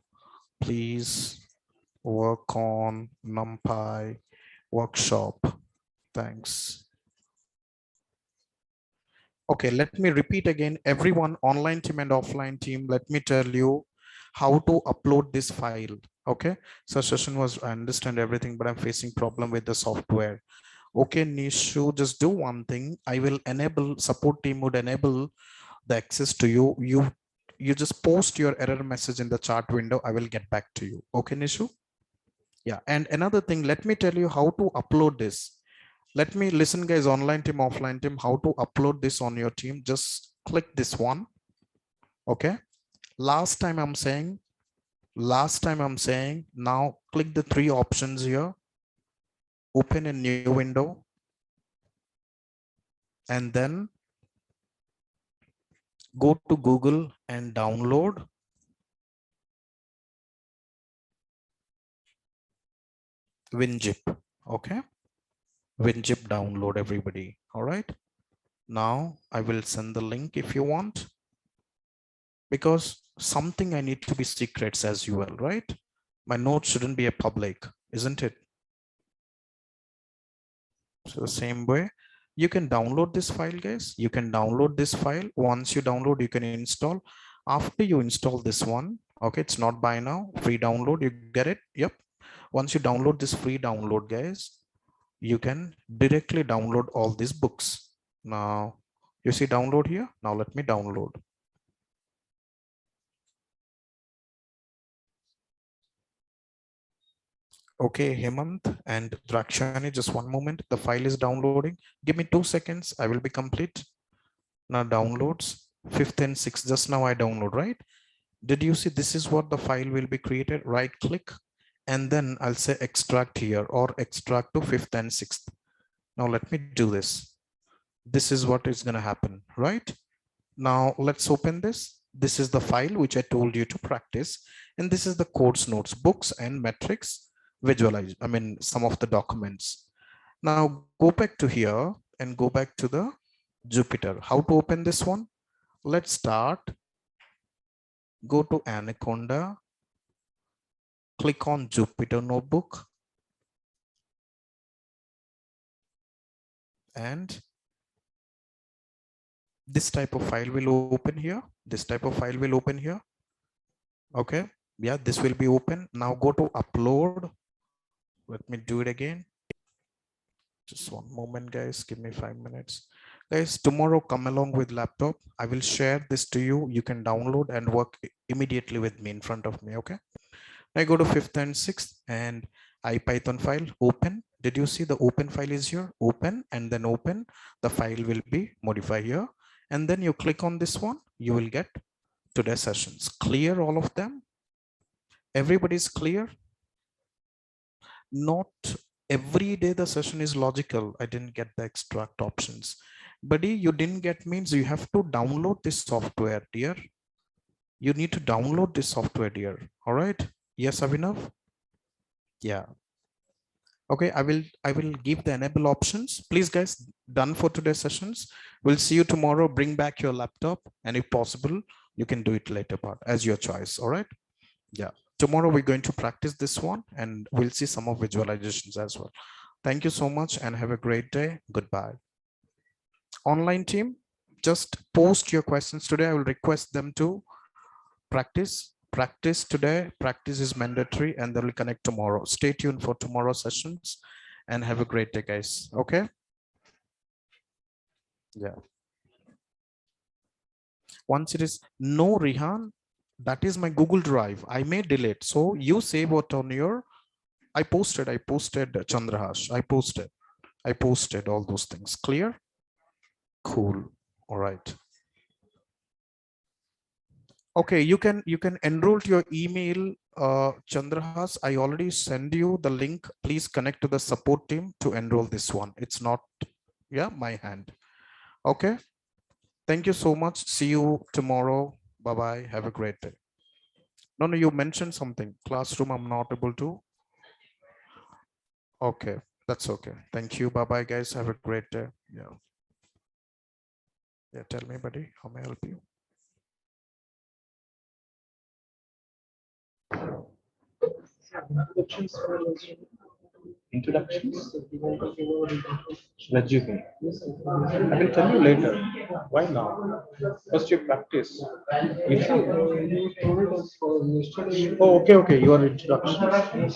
please work on NumPy workshop. Thanks. Okay, let me repeat again. Everyone, online team and offline team, let me tell you how to upload this file. Okay, so session was, I understand everything, but I'm facing problem with the software. Okay, Nishu, just do one thing. I will enable, support team would enable the access to you. You just post your error message in the chat window. I will get back to you. Okay, Nishu? Yeah, and another thing, let me tell you how to upload this. Let me listen, guys, online team, offline team, how to upload this on your team. Just click this one. Okay. Last time I'm saying, now click the three options here. Open a new window. And then go to Google and download WinZip. Okay. WinZip download, everybody. All right. Now I will send the link if you want, because something I need to be secrets as well, right? My notes shouldn't be a public, isn't it? So the same way, you can download this file, guys. You can download this file. Once you download, you can install. After you install this one, okay, it's not buy now, free download, you get it. Yep. Once you download this free download, guys, you can directly download all these books. Now you see download here. Now let me download. Okay, Hemant and Drakshani, just one moment. The file is downloading. Give me 2 seconds. I will be complete. Now downloads 5th and 6th. Just now I download, right? Did you see this is what the file will be created? Right click and then I'll say extract here or extract to 5th and 6th. Now let me do this. This is what is going to happen, right? Now let's open this. This is the file which I told you to practice. And this is the course notes, books and metrics visualize. I mean, some of the documents. Now go back to here and go back to the Jupyter. How to open this one? Let's start. Go to Anaconda. Click on Jupyter Notebook. And this type of file will open here. This type of file will open here. Okay. Yeah, this will be open. Now go to upload. Let me do it again. Just one moment, guys. Give me 5 minutes. Guys, tomorrow come along with laptop. I will share this to you. You can download and work immediately with me in front of me. Okay. I go to 5th and 6th and IPython file, open. Did you see the open file is here? Open, and then open. The file will be modified here. And then you click on this one, you will get today's sessions. Clear all of them? Everybody's clear? Not every day the session is logical. I didn't get the extract options. Buddy, you didn't get means you have to download this software, dear. You need to download this software, dear. All right. Yes, Abhinav? Yeah. Okay, I will give the enable options. Please, guys, done for today's sessions. We'll see you tomorrow. Bring back your laptop, and if possible, you can do it later part as your choice. All right. Yeah. Tomorrow we're going to practice this one, and we'll see some of visualizations as well. Thank you so much and have a great day. Goodbye. Online team, just post your questions today. I will request them to practice today. Practice is mandatory, and they will connect tomorrow. Stay tuned for tomorrow's sessions and have a great day, guys. Okay. Yeah. Once it is no, Rihan, that is my Google Drive. I may delete. So you save what on your, I posted Chandrahash. I posted all those things. Clear? Cool. All right. Okay, you can enroll to your email, Chandrahas. I already send you the link. Please connect to the support team to enroll this one. It's not, yeah, my hand. Okay. Thank you so much. See you tomorrow. Bye-bye. Have a great day. No, you mentioned something. Classroom, I'm not able to. Okay, that's okay. Thank you. Bye-bye, guys. Have a great day. Yeah. Yeah, tell me, buddy, how may I help you? Introductions? Resume. I will tell you later. Why now? First you practice. If you... Oh, okay. Your introduction.